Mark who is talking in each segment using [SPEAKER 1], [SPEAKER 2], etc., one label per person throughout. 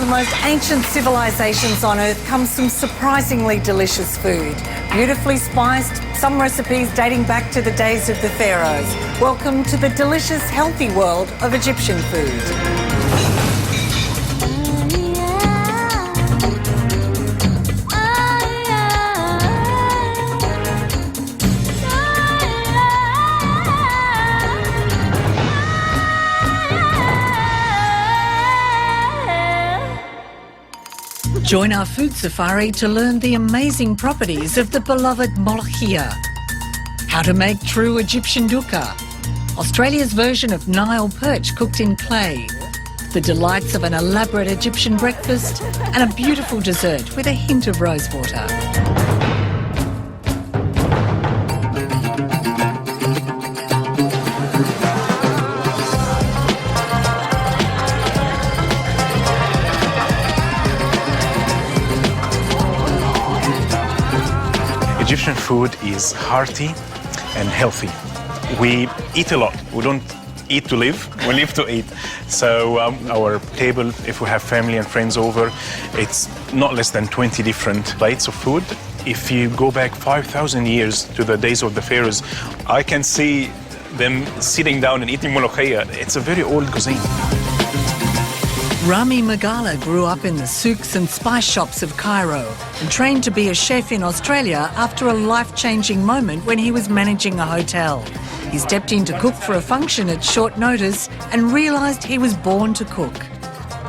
[SPEAKER 1] the most ancient civilizations on Earth comes some surprisingly delicious food. Beautifully spiced, some recipes dating back to the days of the pharaohs. Welcome to the delicious, healthy world of Egyptian food. Join our food safari to learn the amazing properties of the beloved Molokhia. How to make true Egyptian Dukkah. Australia's version of Nile perch cooked in clay. The delights of an elaborate Egyptian breakfast and a beautiful dessert with a hint of rosewater.
[SPEAKER 2] Egyptian food is hearty and healthy. We eat a lot. We don't eat to live, we live to eat. So our table, if we have family and friends over, it's not less than 20 different plates of food. If you go back 5,000 years to the days of the pharaohs, I can see them sitting down and eating molokhia. It's a very old cuisine.
[SPEAKER 1] Rami Magala grew up in the souks and spice shops of Cairo and trained to be a chef in Australia after a life-changing moment when he was managing a hotel. He stepped in to cook for a function at short notice and realised he was born to cook.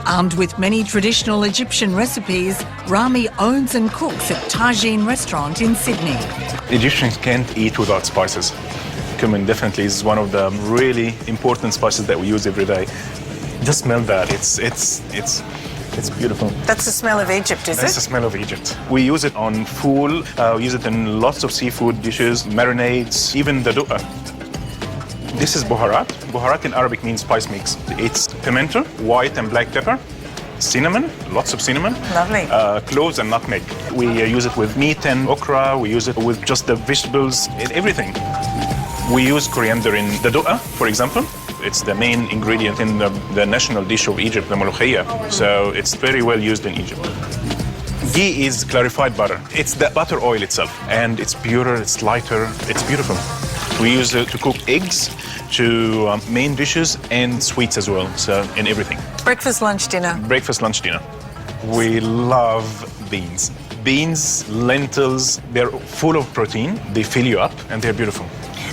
[SPEAKER 1] Armed with many traditional Egyptian recipes, Rami owns and cooks at Tagine restaurant in Sydney.
[SPEAKER 2] Egyptians can't eat without spices. Cumin definitely is one of the really important spices that we use every day. Just smell that. It's beautiful.
[SPEAKER 1] That's the smell of Egypt, is it?
[SPEAKER 2] That's the smell of Egypt. We use it on ful, we use it in lots of seafood dishes, marinades, even the dukkah. This is buharat. Buharat in Arabic means spice mix. It's pimento, white and black pepper, cinnamon, lots of cinnamon.
[SPEAKER 1] Lovely.
[SPEAKER 2] Cloves and nutmeg. We use it with meat and okra. We use it with just the vegetables, everything. We use coriander in the dukkah, for example. It's the main ingredient in the national dish of Egypt, the Molokhia. So it's very well used in Egypt. Ghee is clarified butter. It's the butter oil itself. And it's purer, it's lighter, it's beautiful. We use it to cook eggs, to main dishes and sweets as well, so in everything.
[SPEAKER 1] Breakfast, lunch, dinner?
[SPEAKER 2] Breakfast, lunch, dinner. We love beans. Beans, lentils, they're full of protein. They fill you up and they're beautiful.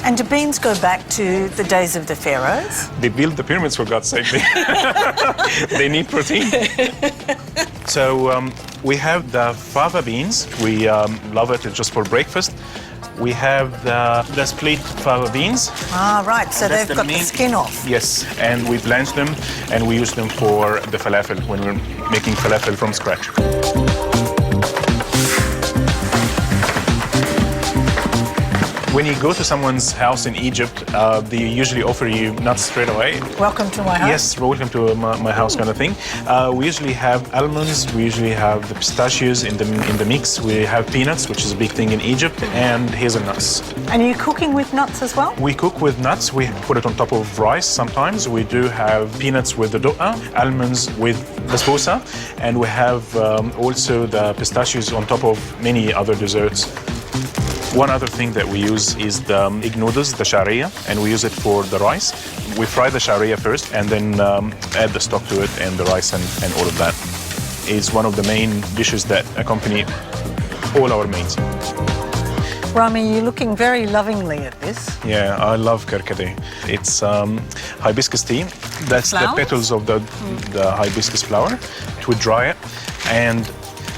[SPEAKER 1] And do beans go back to the days of the pharaohs?
[SPEAKER 2] They built the pyramids, for God's sake. They need protein. So we have the fava beans. We love it just for breakfast. We have the split fava beans.
[SPEAKER 1] Ah, right. So they've got the skin off.
[SPEAKER 2] Yes, and we blanch them and we use them for the falafel when we're making falafel from scratch. When you go to someone's house in Egypt, they usually offer you nuts straight away.
[SPEAKER 1] Welcome to my house.
[SPEAKER 2] Yes, welcome to my house kind of thing. We usually have almonds, we usually have the pistachios in the mix. We have peanuts, which is a big thing in Egypt, and hazelnuts.
[SPEAKER 1] And are you cooking with nuts as well?
[SPEAKER 2] We cook with nuts. We put it on top of rice sometimes. We do have peanuts with the dukkah, almonds with basbousa, and we have also the pistachios on top of many other desserts. One other thing that we use is the egg noodles, the sharia, and we use it for the rice. We fry the sharia first and then add the stock to it and the rice and all of that. It's one of the main dishes that accompany all our mains.
[SPEAKER 1] Rami, you're looking very lovingly at this.
[SPEAKER 2] Yeah, I love karkade. It's hibiscus tea. That's the petals of the hibiscus flower. We dry it and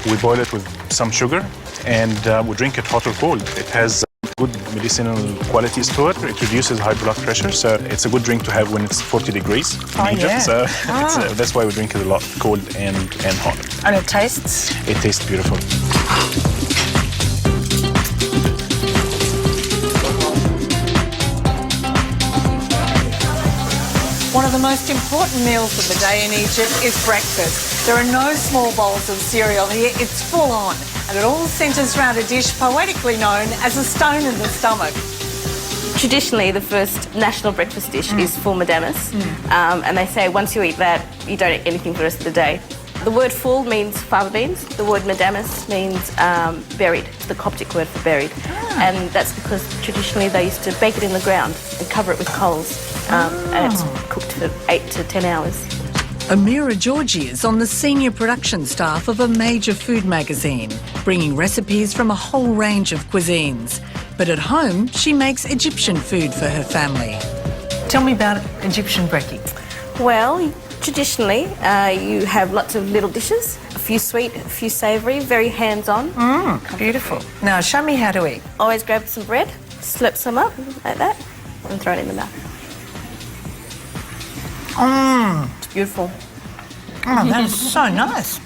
[SPEAKER 2] we boil it with some sugar. And we drink it hot or cold. It has good medicinal qualities to it. It reduces high blood pressure, so it's a good drink to have when it's 40 degrees in Egypt.
[SPEAKER 1] Yeah.
[SPEAKER 2] So that's why we drink it a lot, cold and hot.
[SPEAKER 1] And it tastes?
[SPEAKER 2] It tastes beautiful.
[SPEAKER 1] One of the most important meals of the day in Egypt is breakfast. There are no small bowls of cereal here, it's full on. And it all centres around a dish poetically known as a stone in the stomach.
[SPEAKER 3] Traditionally, the first national breakfast dish is Ful Medames. And they say once you eat that, you don't eat anything for the rest of the day. The word ful means fava beans. The word medames means buried, the Coptic word for buried. And that's because traditionally they used to bake it in the ground and cover it with coals. And it's cooked for 8 to 10 hours.
[SPEAKER 1] Amira Georgie is on the senior production staff of a major food magazine, bringing recipes from a whole range of cuisines. But at home, she makes Egyptian food for her family. Tell me about Egyptian brekkie.
[SPEAKER 3] Well, traditionally, you have lots of little dishes, a few sweet, a few savoury, very hands-on.
[SPEAKER 1] Beautiful. Now, show me how to eat.
[SPEAKER 3] Always grab some bread, slip some up like that, and throw it in the mouth. It's beautiful.
[SPEAKER 1] Oh, that is so nice.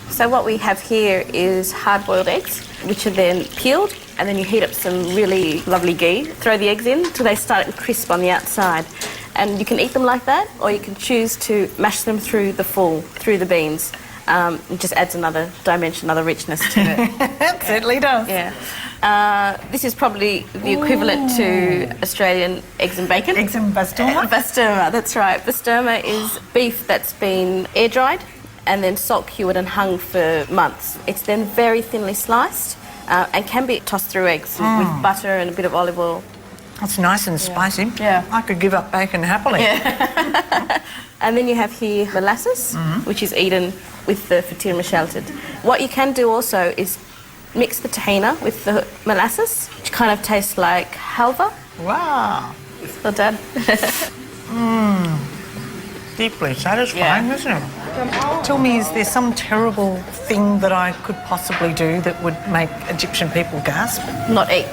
[SPEAKER 3] So what we have here is hard-boiled eggs, which are then peeled, and then you heat up some really lovely ghee. Throw the eggs in till they start crisp on the outside. And you can eat them like that, or you can choose to mash them through the ful, through the beans. It just adds another dimension, another richness to it.
[SPEAKER 1] It certainly does.
[SPEAKER 3] Yeah. This is probably the equivalent to Australian eggs and bacon.
[SPEAKER 1] Eggs and basbousa?
[SPEAKER 3] Basbousa, that's right. Basbousa is beef that's been air-dried and then salt cured and hung for months. It's then very thinly sliced and can be tossed through eggs with butter and a bit of olive oil.
[SPEAKER 1] It's nice and spicy.
[SPEAKER 3] Yeah.
[SPEAKER 1] I could give up bacon happily.
[SPEAKER 3] Yeah. And then you have here molasses, which is eaten with the fatir mashalated. What you can do also is mix the tahina with the molasses, which kind of tastes like halva.
[SPEAKER 1] Wow.
[SPEAKER 3] Well done.
[SPEAKER 1] Deeply satisfying, isn't it? Tell me, is there some terrible thing that I could possibly do that would make Egyptian people gasp?
[SPEAKER 3] Not eat.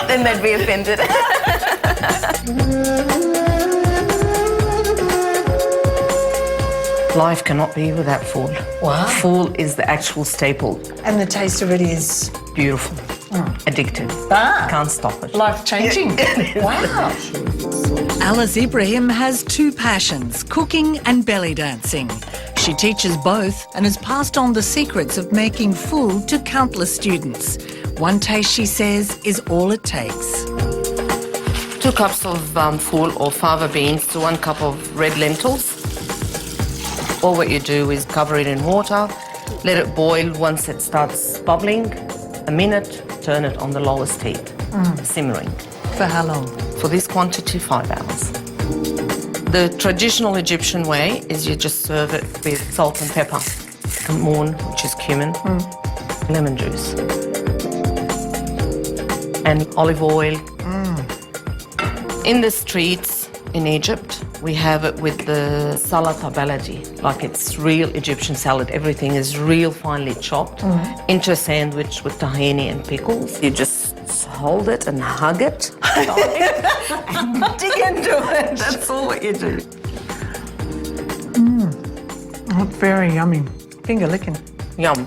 [SPEAKER 3] Then they'd be offended.
[SPEAKER 4] Life cannot be without ful.
[SPEAKER 1] Wow.
[SPEAKER 4] Ful is the actual staple.
[SPEAKER 1] And the taste of it is
[SPEAKER 4] Beautiful. Addictive. Can't stop it.
[SPEAKER 1] life-changing. Wow. Alice Ibrahim has two passions, cooking and belly dancing. She teaches both and has passed on the secrets of making ful to countless students. One taste, she says, is all it takes.
[SPEAKER 4] 2 cups of ful or fava beans to 1 cup of red lentils. All what you do is cover it in water, let it boil. Once it starts bubbling, a minute, turn it on the lowest heat, simmering.
[SPEAKER 1] For how long?
[SPEAKER 4] For this quantity, 5 hours. The traditional Egyptian way is you just serve it with salt and pepper, kamon, which is cumin, lemon juice, and olive oil. In the streets in Egypt, we have it with the salata baladi, like it's real Egyptian salad. Everything is real finely chopped into a sandwich with tahini and pickles. You just hold it and hug it and dig into it. That's all what you do.
[SPEAKER 1] Very yummy. Finger licking.
[SPEAKER 4] Yum.